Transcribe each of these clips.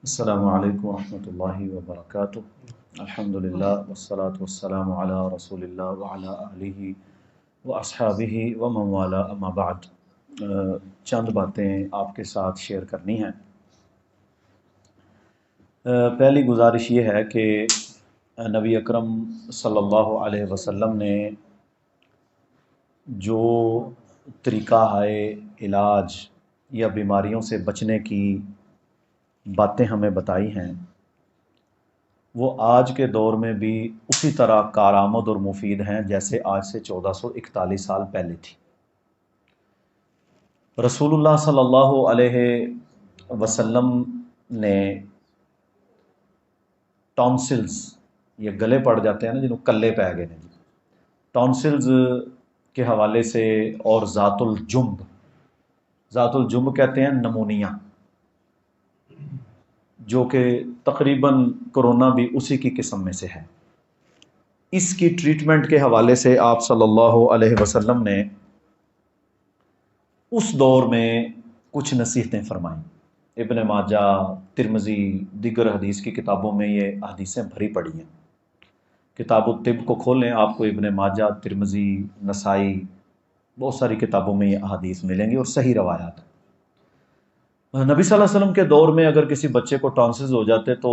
السلام علیکم ورحمۃ اللہ وبرکاتہ۔ الحمد للہ والصلاة والسلام علی رسول اللہ وعلی آلہ واصحابہ ومن والا، اما بعد۔ چند باتیں آپ کے ساتھ شیئر کرنی ہیں۔ پہلی گزارش یہ ہے کہ نبی اکرم صلی اللہ علیہ وسلم نے جو طریقہ ہے علاج یا بیماریوں سے بچنے کی باتیں ہمیں بتائی ہیں، وہ آج کے دور میں بھی اسی طرح کارآمد اور مفید ہیں جیسے آج سے 1441 سال پہلے تھی۔ رسول اللہ صلی اللہ علیہ وسلم نے ٹانسلز، یہ گلے پڑ جاتے ہیں نا جنہوں کلے پہ گئے ہیں، ٹانسلز کے حوالے سے، اور ذات الجنب کہتے ہیں نمونیا، جو کہ تقریباً کرونا بھی اسی کی قسم میں سے ہے، اس کی ٹریٹمنٹ کے حوالے سے آپ صلی اللہ علیہ وسلم نے اس دور میں کچھ نصیحتیں فرمائیں۔ ابن ماجہ، ترمذی، دیگر حدیث کی کتابوں میں یہ حدیثیں بھری پڑی ہیں۔ کتاب الطب کو کھولیں، آپ کو ابن ماجہ، ترمذی، نسائی، بہت ساری کتابوں میں یہ احادیث ملیں گی اور صحیح روایات ہیں۔ نبی صلی اللہ علیہ وسلم کے دور میں اگر کسی بچے کو ٹانسلز ہو جاتے تو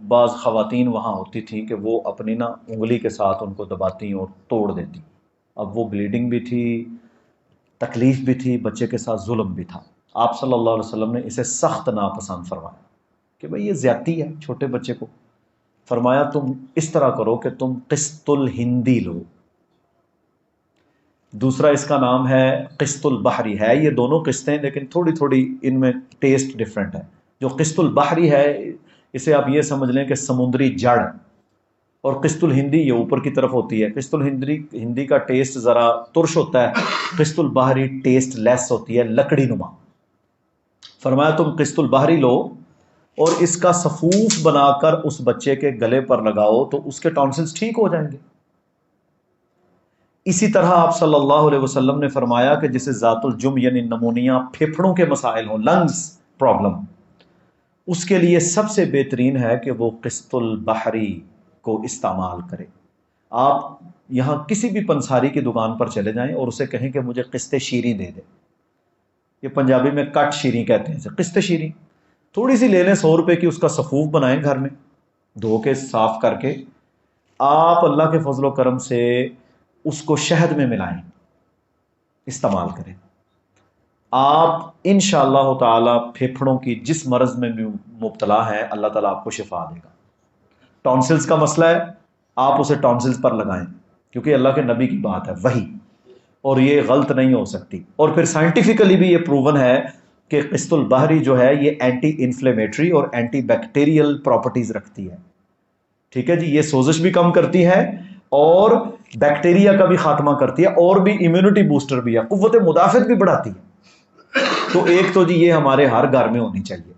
بعض خواتین وہاں ہوتی تھیں کہ وہ اپنی انگلی کے ساتھ ان کو دباتی اور توڑ دیتی۔ اب وہ بلیڈنگ بھی تھی، تکلیف بھی تھی، بچے کے ساتھ ظلم بھی تھا۔ آپ صلی اللہ علیہ وسلم نے اسے سخت ناپسند فرمایا کہ بھئی یہ زیادتی ہے چھوٹے بچے کو۔ فرمایا تم اس طرح کرو کہ تم قسط الہندی لو، دوسرا اس کا نام ہے قسط البحری، ہے یہ دونوں قسطیں لیکن تھوڑی تھوڑی ان میں ٹیسٹ ڈیفرنٹ ہے۔ جو قسط البحری ہے اسے آپ یہ سمجھ لیں کہ سمندری جڑ، اور قسط الہندی یہ اوپر کی طرف ہوتی ہے۔ قسط الہندی کا ٹیسٹ ذرا ترش ہوتا ہے، قسط البحری ٹیسٹ لیس ہوتی ہے، لکڑی نما۔ فرمایا تم قسط البحری لو اور اس کا سفوف بنا کر اس بچے کے گلے پر لگاؤ تو اس کے ٹانسلز ٹھیک ہو جائیں گے۔ اسی طرح آپ صلی اللہ علیہ وسلم نے فرمایا کہ جسے ذات الجم یعنی نمونیا، پھیپھڑوں کے مسائل ہوں، لنگز پرابلم، اس کے لیے سب سے بہترین ہے کہ وہ قسط البحری کو استعمال کرے۔ آپ یہاں کسی بھی پنساری کی دکان پر چلے جائیں اور اسے کہیں کہ مجھے قسط شیریں دے دے، یہ پنجابی میں کٹ شیریں کہتے ہیں، قسط شیریں تھوڑی سی لے لیں، 100 روپے کی، اس کا سفوف بنائیں گھر میں دھو کے صاف کر کے، آپ اللہ کے فضل و کرم سے اس کو شہد میں ملائیں، استعمال کریں، آپ انشاءاللہ تعالی پھیپھڑوں کی جس مرض میں بھی مبتلا ہیں اللہ تعالیٰ آپ کو شفا دے گا۔ ٹانسلز کا مسئلہ ہے، آپ اسے ٹانسلز پر لگائیں کیونکہ اللہ کے نبی کی بات ہے، وہی، اور یہ غلط نہیں ہو سکتی۔ اور پھر سائنٹیفیکلی بھی یہ پروون ہے کہ قسط البحری جو ہے یہ اینٹی انفلیمیٹری اور اینٹی بیکٹیریل پراپرٹیز رکھتی ہے، ٹھیک ہے جی، یہ سوزش بھی کم کرتی ہے اور بیکٹیریا کا بھی خاتمہ کرتی ہے، اور بھی امیونٹی بوسٹر بھی ہے، قوت مدافعت بھی بڑھاتی ہے۔ تو ایک تو جی یہ ہمارے ہر گھر میں ہونی چاہیے۔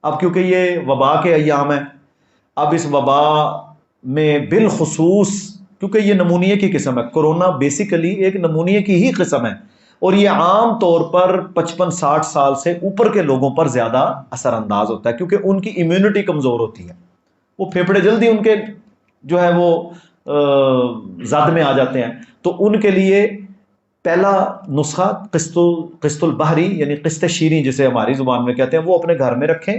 اب کیونکہ یہ وبا کے ایام ہیں، اب اس وبا میں بالخصوص کیونکہ یہ نمونیے کی قسم ہے، کرونا بیسیکلی ایک نمونیے کی ہی قسم ہے، اور یہ عام طور پر 55-60 سال سے اوپر کے لوگوں پر زیادہ اثر انداز ہوتا ہے کیونکہ ان کی امیونٹی کمزور ہوتی ہے، وہ پھیپھڑے جلدی ان کے جو ہے وہ زد میں آ جاتے ہیں۔ تو ان کے لیے پہلا نسخہ قسط البحری یعنی قسط شیریں جسے ہماری زبان میں کہتے ہیں، وہ اپنے گھر میں رکھیں،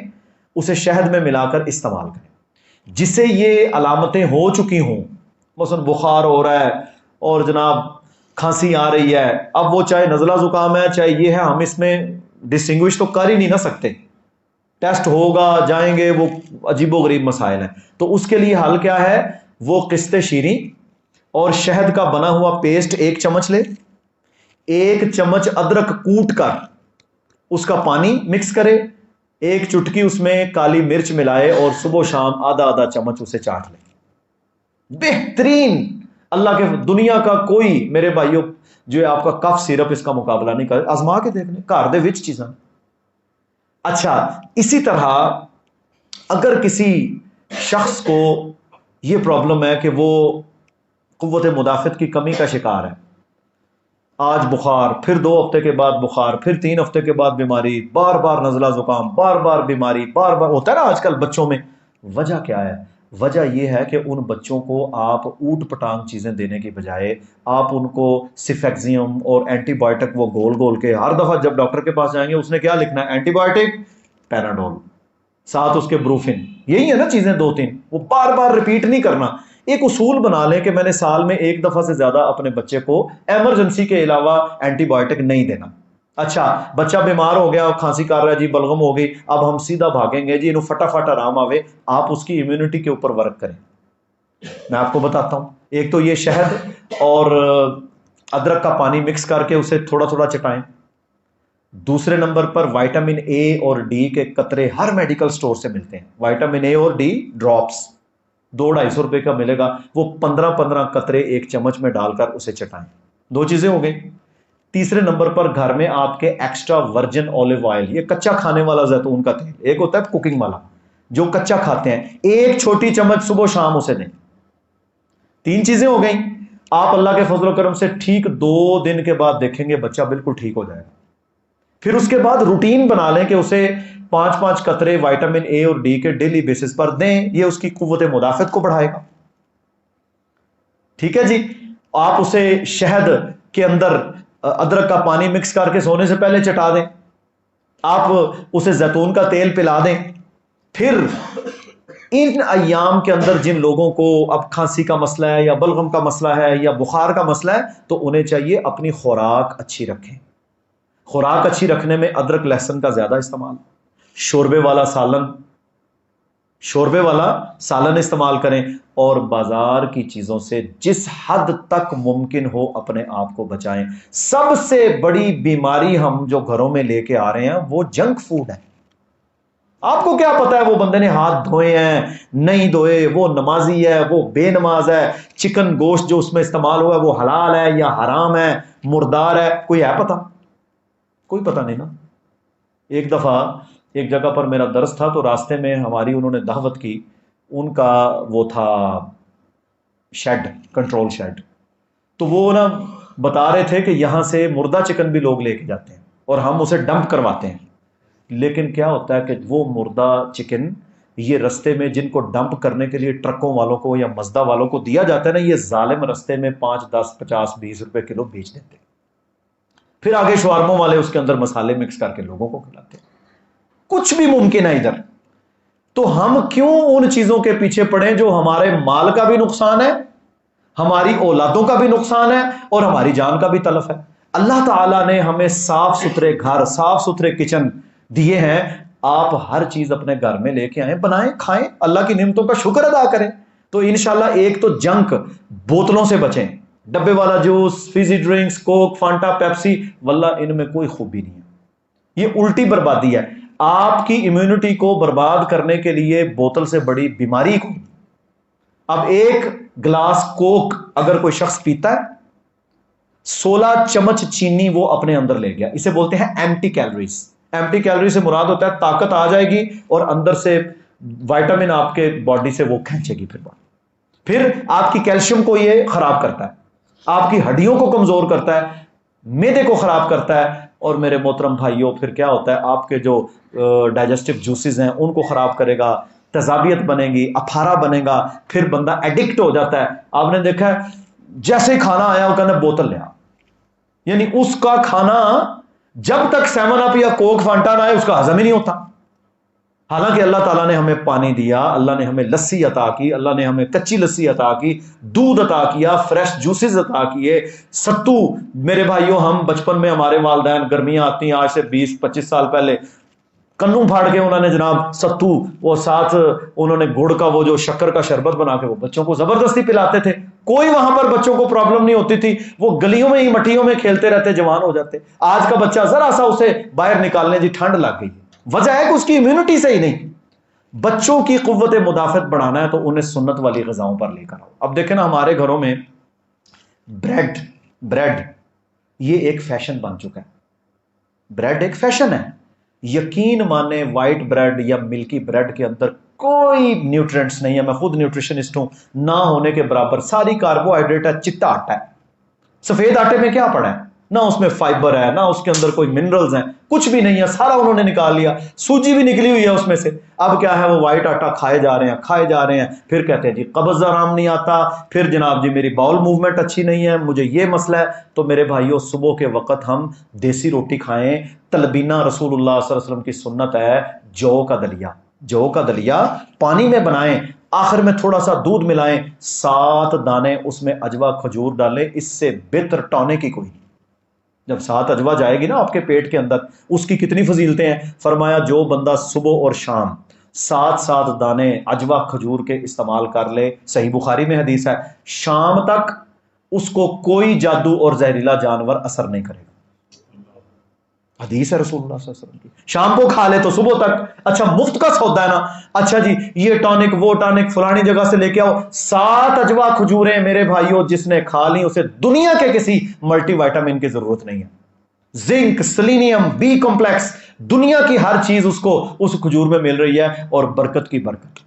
اسے شہد میں ملا کر استعمال کریں۔ جسے یہ علامتیں ہو چکی ہوں، مثلا بخار ہو رہا ہے اور جناب کھانسی آ رہی ہے، اب وہ چاہے نزلہ زکام ہے چاہے یہ ہے، ہم اس میں ڈسٹنگوش تو کر ہی نہیں نہ سکتے، ٹیسٹ ہوگا جائیں گے، وہ عجیب و غریب مسائل ہیں۔ تو اس کے لیے حل کیا ہے؟ وہ قسط شیریں اور شہد کا بنا ہوا پیسٹ 1 چمچ لے، 1 چمچ ادرک کوٹ کر اس کا پانی مکس کرے، 1 چٹکی اس میں کالی مرچ ملائے اور صبح و شام آدھا چمچ اسے چاٹ لے، بہترین۔ اللہ کے دنیا کا کوئی میرے بھائیوں جو ہے آپ کا کف سیرپ اس کا مقابلہ نہیں کر، آزما کے دیکھ لیں گھر دے وچ چیزاں۔ اچھا، اسی طرح اگر کسی شخص کو یہ پرابلم ہے کہ وہ قوت مدافعت کی کمی کا شکار ہے، آج بخار، پھر 2 ہفتے کے بعد بخار، پھر 3 ہفتے کے بعد بیماری، بار بار نزلہ زکام، بار بار بیماری، بار بار ہوتا ہے نا آج کل بچوں میں۔ وجہ کیا ہے؟ وجہ یہ ہے کہ ان بچوں کو آپ اوٹ پٹانگ چیزیں دینے کی بجائے آپ ان کو سفیکزیم اور اینٹی بایوٹک وہ گول گول کے، ہر دفعہ جب ڈاکٹر کے پاس جائیں گے اس نے کیا لکھنا ہے؟ اینٹی بایوٹک، پیراڈول، ساتھ اس کے بروفن، یہی ہے نا چیزیں 2 3، وہ بار بار ریپیٹ نہیں کرنا۔ ایک اصول بنا لیں کہ میں نے سال میں 1 دفعہ سے زیادہ اپنے بچے کو ایمرجنسی کے علاوہ اینٹی بایوٹک نہیں دینا۔ اچھا بچہ بیمار ہو گیا، کھانسی کر رہا ہے جی، بلغم ہو گئی، اب ہم سیدھا بھاگیں گے جی انہوں فٹافٹ آرام آوے۔ آپ اس کی امیونٹی کے اوپر ورک کریں۔ میں آپ کو بتاتا ہوں، ایک تو یہ شہد اور ادرک کا پانی مکس کر کے اسے تھوڑا تھوڑا چٹائیں۔ دوسرے نمبر پر وائٹامن اے اور ڈی کے قطرے ہر میڈیکل سٹور سے ملتے ہیں، وائٹامن اے اور ڈی ڈراپس 200-250 روپے کا ملے گا، وہ 15-15 قطرے 1 چمچ میں ڈال کر اسے چٹائیں۔ 2 چیزیں ہو گئی۔ تیسرے نمبر پر گھر میں آپ کے ایکسٹرا ورجن اولیو آئل، یہ کچا کھانے والا زیتون کا تیل، ایک ہوتا ہے کوکنگ والا جو کچا کھاتے ہیں، 1 چھوٹی چمچ صبح و شام اسے دیں۔ 3 چیزیں ہو گئیں۔ آپ اللہ کے فضل و کرم سے ٹھیک 2 دن کے بعد دیکھیں گے بچہ بالکل ٹھیک ہو جائے گا۔ پھر اس کے بعد روٹین بنا لیں کہ اسے 5 قطرے وائٹامن اے اور ڈی کے ڈیلی بیسس پر دیں، یہ اس کی قوت مدافعت کو بڑھائے گا۔ ٹھیک ہے جی۔ آپ اسے شہد کے اندر ادرک کا پانی مکس کر کے سونے سے پہلے چٹا دیں، آپ اسے زیتون کا تیل پلا دیں۔ پھر ان ایام کے اندر جن لوگوں کو اب کھانسی کا مسئلہ ہے یا بلغم کا مسئلہ ہے یا بخار کا مسئلہ ہے، تو انہیں چاہیے اپنی خوراک اچھی رکھیں۔ خوراک اچھی رکھنے میں ادرک لہسن کا زیادہ استعمال، شوربے والا سالن استعمال کریں، اور بازار کی چیزوں سے جس حد تک ممکن ہو اپنے آپ کو بچائیں۔ سب سے بڑی بیماری ہم جو گھروں میں لے کے آ رہے ہیں وہ جنک فوڈ ہے۔ آپ کو کیا پتا ہے وہ بندے نے ہاتھ دھوئے ہیں نہیں دھوئے، وہ نمازی ہے وہ بے نماز ہے، چکن گوشت جو اس میں استعمال ہوا ہے وہ حلال ہے یا حرام ہے، مردار ہے، کوئی ہے پتا؟ کوئی پتہ نہیں نا۔ ایک دفعہ ایک جگہ پر میرا درس تھا، تو راستے میں ہماری انہوں نے دعوت کی، ان کا وہ تھا شیڈ، کنٹرول شیڈ، تو وہ نا بتا رہے تھے کہ یہاں سے مردہ چکن بھی لوگ لے کے جاتے ہیں اور ہم اسے ڈمپ کرواتے ہیں، لیکن کیا ہوتا ہے کہ وہ مردہ چکن یہ رستے میں جن کو ڈمپ کرنے کے لیے ٹرکوں والوں کو یا مزدہ والوں کو دیا جاتا ہے نا، یہ ظالم رستے میں 5 10 50 20 روپے کلو بیچ دیتے ہیں، پھر آگے شوارموں والے اس کے اندر مسالے مکس کر کے لوگوں کو کھلاتے ہیں۔ کچھ بھی ممکن ہے ادھر، تو ہم کیوں ان چیزوں کے پیچھے پڑیں جو ہمارے مال کا بھی نقصان ہے، ہماری اولادوں کا بھی نقصان ہے اور ہماری جان کا بھی تلف ہے۔ اللہ تعالیٰ نے ہمیں صاف ستھرے گھر، صاف ستھرے کچن دیے ہیں، آپ ہر چیز اپنے گھر میں لے کے آئیں، بنائیں، کھائیں، اللہ کی نعمتوں کا شکر ادا کریں۔ تو انشاءاللہ ایک تو جنک بوتلوں سے بچیں، ڈبے والا جوس، فیزی ڈرنکس، کوک، فانٹا، پیپسی، واللہ ان میں کوئی خوبی نہیں ہے، یہ الٹی بربادی ہے۔ آپ کی امیونٹی کو برباد کرنے کے لیے بوتل سے بڑی بیماری کو۔ اب ایک گلاس کوک اگر کوئی شخص پیتا ہے، 16 چمچ چینی وہ اپنے اندر لے گیا، اسے بولتے ہیں ایمٹی کیلوریز۔ ایمٹی کیلوری سے مراد ہوتا ہے طاقت آ جائے گی اور اندر سے وائٹامن آپ کے باڈی سے وہ کھینچے گی، پھر آپ کی کیلشیم کو یہ خراب کرتا ہے، آپ کی ہڈیوں کو کمزور کرتا ہے، معدے کو خراب کرتا ہے، اور میرے محترم بھائیوں پھر کیا ہوتا ہے، آپ کے جو ڈائجسٹو جوسز ہیں ان کو خراب کرے گا، تیزابیت بنے گی، اپھارا بنے گا، پھر بندہ ایڈکٹ ہو جاتا ہے۔ آپ نے دیکھا ہے جیسے ہی کھانا آیا وہ کہنا بوتل لیا، یعنی اس کا کھانا جب تک 7 اپ یا کوک فانٹا نہ آئے اس کا ہضم ہی نہیں ہوتا۔ حالانکہ اللہ تعالیٰ نے ہمیں پانی دیا، اللہ نے ہمیں لسی عطا کی، اللہ نے ہمیں کچی لسی عطا کی، دودھ عطا کیا، فریش جوسز عطا کیے، ستو۔ میرے بھائیوں ہم بچپن میں ہمارے والدین، گرمیاں آتی ہیں آج سے 20-25 سال پہلے، کنوں پھاڑ کے انہوں نے جناب ستو، وہ ساتھ انہوں نے گڑ کا وہ جو شکر کا شربت بنا کے وہ بچوں کو زبردستی پلاتے تھے، کوئی وہاں پر بچوں کو پرابلم نہیں ہوتی تھی، وہ گلیوں میں ہی مٹیوں میں کھیلتے رہتے، جوان ہو جاتے۔ آج کا بچہ ذرا سا اسے باہر نکالنے جی ٹھنڈ لگ گئی، وجہ ہے کہ اس کی امیونٹی صحیح نہیں۔ بچوں کی قوت مدافعت بڑھانا ہے تو انہیں سنت والی غذاؤں پر لے کر آؤ۔ اب دیکھیں نا ہمارے گھروں میں بریڈ یہ ایک فیشن بن چکا ہے، بریڈ ایک فیشن ہے۔ یقین مانے وائٹ بریڈ یا ملکی بریڈ کے اندر کوئی نیوٹرینٹس نہیں ہے، میں خود نیوٹریشنسٹ ہوں، نہ ہونے کے برابر، ساری کاربوہائیڈریٹ ہے، چٹا آٹا ہے۔ سفید آٹے میں کیا پڑا ہے؟ نہ اس میں فائبر ہے، نہ اس کے اندر کوئی منرلز ہیں، کچھ بھی نہیں ہے، سارا انہوں نے نکال لیا، سوجی بھی نکلی ہوئی ہے اس میں سے۔ اب کیا ہے، وہ وائٹ آٹا کھائے جا رہے ہیں کھائے جا رہے ہیں، پھر کہتے ہیں جی قبض آرام نہیں آتا، پھر جناب جی میری باؤل موومنٹ اچھی نہیں ہے، مجھے یہ مسئلہ ہے۔ تو میرے بھائیوں، صبح کے وقت ہم دیسی روٹی کھائیں، تلبینہ رسول اللہ صلی اللہ علیہ وسلم کی سنت ہے، جو کا دلیا، جو کا دلیا پانی میں بنائیں، آخر میں تھوڑا سا دودھ ملائیں، 7 دانے اس میں اجوا کھجور ڈالیں، اس سے بہتر ٹونے کی کوئی نہیں۔ جب 7 اجوا جائے گی نا آپ کے پیٹ کے اندر، اس کی کتنی فضیلتیں ہیں۔ فرمایا جو بندہ صبح اور شام 7 دانے اجوا کھجور کے استعمال کر لے، صحیح بخاری میں حدیث ہے، شام تک اس کو کوئی جادو اور زہریلا جانور اثر نہیں کرے گا، حدیث ہے رسول اللہ صلی اللہ علیہ وسلم کی۔ شام کو کھا لے تو صبح تک، اچھا مفت کا سودا ہے نا، اچھا جی یہ ٹانک وہ ٹانک فلانی جگہ سے لے کے آؤ، 7 اجوا کھجوریں میرے بھائیوں جس نے کھا لی اسے دنیا کے کسی ملٹی وائٹامن کی ضرورت نہیں ہے۔ زنک، سلینیم، بی کمپلیکس، دنیا کی ہر چیز اس کو اس کھجور میں مل رہی ہے، اور برکت کی برکت۔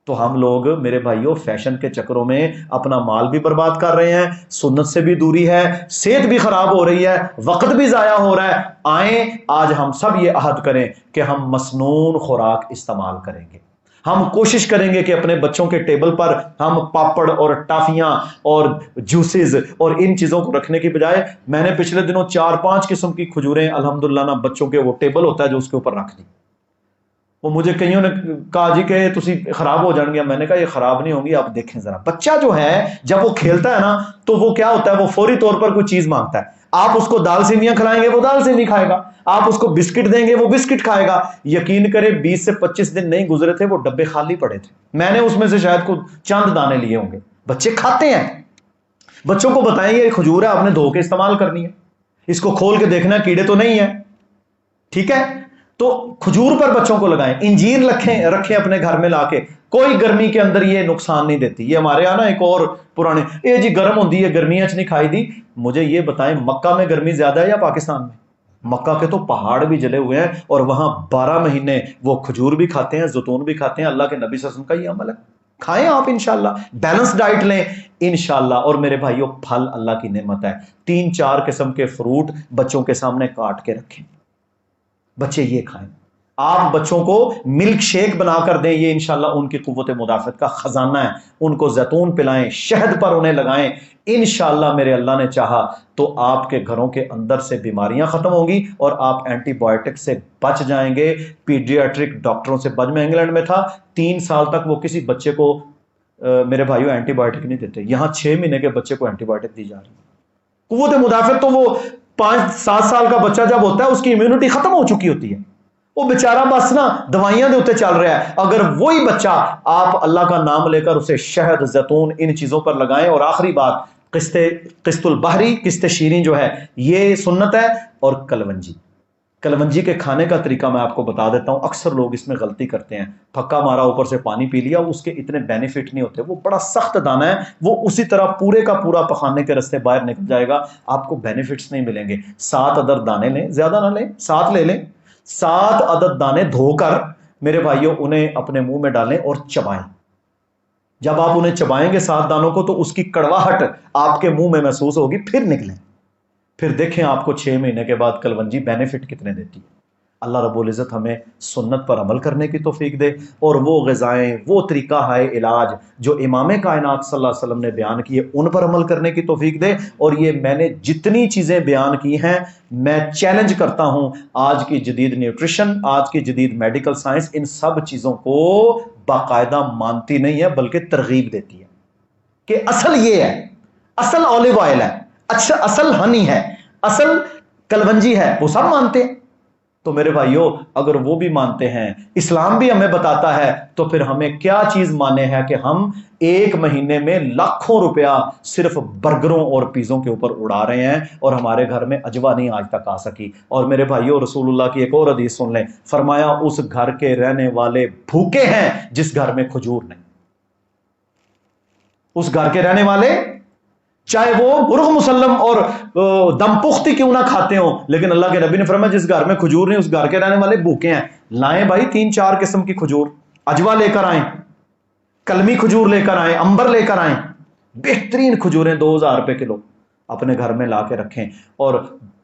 تو ہم لوگ میرے بھائیوں فیشن کے چکروں میں اپنا مال بھی برباد کر رہے ہیں، سنت سے بھی دوری ہے، صحت بھی خراب ہو رہی ہے، وقت بھی ضائع ہو رہا ہے۔ آئیں آج ہم سب یہ عہد کریں کہ ہم مسنون خوراک استعمال کریں گے، ہم کوشش کریں گے کہ اپنے بچوں کے ٹیبل پر ہم پاپڑ اور ٹافیاں اور جوسز اور ان چیزوں کو رکھنے کی بجائے، میں نے پچھلے دنوں 4-5 قسم کی کھجوریں الحمدللہ نا بچوں کے وہ ٹیبل ہوتا ہے جو اس کے اوپر رکھ دی۔ وہ مجھے کئیوں نے کہا جی کہ تسی خراب ہو جان گیا، میں نے کہا یہ خراب نہیں ہوں گی، آپ دیکھیں ذرا، بچہ جو ہے جب وہ کھیلتا ہے نا تو وہ کیا ہوتا ہے، وہ فوری طور پر کوئی چیز مانگتا ہے۔ آپ اس کو دال سیویاں کھلائیں گے وہ دال سیوی کھائے گا، آپ اس کو بسکٹ دیں گے وہ بسکٹ کھائے گا۔ یقین کرے 20 سے 25 دن نہیں گزرے تھے وہ ڈبے خالی پڑے تھے، میں نے اس میں سے شاید کو چند دانے لیے ہوں گے۔ بچے کھاتے ہیں، بچوں کو بتائیں یہ کھجور ہے، آپ نے دھو کے استعمال کرنی ہے، اس کو کھول کے دیکھنا کیڑے تو نہیں ہے، ٹھیک ہے؟ تو کھجور پر بچوں کو لگائیں، انجیر رکھیں اپنے گھر میں لا کے، کوئی گرمی کے اندر یہ نقصان نہیں دیتی۔ یہ ہمارے یہاں نا ایک اور پرانے یہ جی گرم ہوتی ہے گرمیاں چ نہیں کھائی دی، مجھے یہ بتائیں مکہ میں گرمی زیادہ ہے یا پاکستان میں؟ مکہ کے تو پہاڑ بھی جلے ہوئے ہیں اور وہاں 12 مہینے وہ کھجور بھی کھاتے ہیں، زیتون بھی کھاتے ہیں، اللہ کے نبی صلی اللہ علیہ وسلم کا یہ عمل ہے۔ کھائیں آپ انشاءاللہ، بیلنس ڈائٹ لیں انشاءاللہ۔ اور میرے بھائیوں پھل اللہ کی نعمت ہے، 3-4 قسم کے فروٹ بچوں کے سامنے کاٹ کے رکھیں، بچے یہ کھائیں۔ آپ بچوں کو ملک شیک بنا کر دیں، یہ انشاءاللہ ان کی قوت مدافعت کا خزانہ ہے۔ ان کو زیتون پلائیں، شہد پر انہیں لگائیں، انشاءاللہ میرے اللہ نے چاہا تو آپ کے گھروں کے اندر سے بیماریاں ختم ہوں گی اور آپ اینٹی بائیوٹک سے بچ جائیں گے، پیڈیاٹرک ڈاکٹروں سے بچ۔ میں انگلینڈ میں تھا، 3 سال تک وہ کسی بچے کو میرے بھائیوں اینٹی بائیوٹک نہیں دیتے، یہاں 6 مہینے کے بچے کو اینٹی بائیوٹک دی جا رہی ہے۔ قوت مدافعت تو وہ 5-7 سال کا بچہ جب ہوتا ہے اس کی امیونٹی ختم ہو چکی ہوتی ہے، وہ بیچارہ بس نا دوائیاں دے اوتے چل رہا ہے۔ اگر وہی بچہ آپ اللہ کا نام لے کر اسے شہد، زیتون ان چیزوں پر لگائیں۔ اور آخری بات، قسط البحری، قسط شیریں جو ہے یہ سنت ہے، اور کلونجی کے کھانے کا طریقہ میں آپ کو بتا دیتا ہوں، اکثر لوگ اس میں غلطی کرتے ہیں، پھکا مارا اوپر سے پانی پی لیا، اس کے اتنے بینیفٹ نہیں ہوتے، وہ بڑا سخت دانہ ہے، وہ اسی طرح پورے کا پورا پخانے کے رستے باہر نکل جائے گا، آپ کو بینیفٹس نہیں ملیں گے۔ 7 عدد دانے لیں، زیادہ نہ لیں، 7 لے لیں، 7 عدد دانے دھو کر میرے بھائیوں انہیں اپنے منہ میں ڈالیں اور چبائیں۔ جب آپ انہیں چبائیں گے 7 دانوں کو تو اس کی کڑواہٹ آپ کے منہ میں محسوس ہوگی، پھر نکلیں، پھر دیکھیں آپ کو 6 مہینے کے بعد کلونجی بینیفٹ کتنے دیتی ہے۔ اللہ رب العزت ہمیں سنت پر عمل کرنے کی توفیق دے، اور وہ غذائیں، وہ طریقہ ہائے علاج جو امام کائنات صلی اللہ علیہ وسلم نے بیان کیے ان پر عمل کرنے کی توفیق دے۔ اور یہ میں نے جتنی چیزیں بیان کی ہیں، میں چیلنج کرتا ہوں، آج کی جدید نیوٹریشن، آج کی جدید میڈیکل سائنس ان سب چیزوں کو باقاعدہ مانتی نہیں ہے بلکہ ترغیب دیتی ہے کہ اصل یہ ہے، اصل اولیو آئل ہے، اچھا اصل ہنی ہے، اصل کلونجی ہے، وہ سب مانتے ہیں۔ تو میرے بھائیوں اگر وہ بھی مانتے ہیں، اسلام بھی ہمیں بتاتا ہے، تو پھر ہمیں کیا چیز مانے ہے کہ ہم 1 مہینے میں لاکھوں روپیہ صرف برگروں اور پیزوں کے اوپر اڑا رہے ہیں، اور ہمارے گھر میں اجوا نہیں آج تک آ سکی۔ اور میرے بھائیوں رسول اللہ کی ایک اور حدیث سن لیں، فرمایا اس گھر کے رہنے والے بھوکے ہیں جس گھر میں کھجور نہیں۔ اس گھر کے رہنے والے چاہے وہ مرغ مسلم اور دم پختی کیوں نہ کھاتے ہوں، لیکن اللہ کے نبی نے فرمایا جس گھر میں کھجور نہیں اس گھر کے رہنے والے بھوکے ہیں۔ لائیں بھائی 3-4 قسم کی کھجور، اجوا لے کر آئیں، کلمی کھجور لے کر آئیں، امبر لے کر آئیں، بہترین کھجوریں 2000 روپے کلو، اپنے گھر میں لا کے رکھیں اور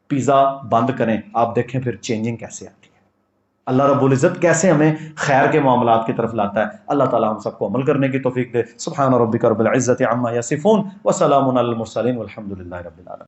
پیزا بند کریں، آپ دیکھیں پھر چینجنگ کیسے آتی ہے، اللہ رب العزت کیسے ہمیں خیر کے معاملات کی طرف لاتا ہے۔ اللہ تعالی ہم سب کو عمل کرنے کی توفیق دے۔ سبحان ربک رب العزت عما یصفون وسلام علی المرسلین والحمد للہ رب العالمین۔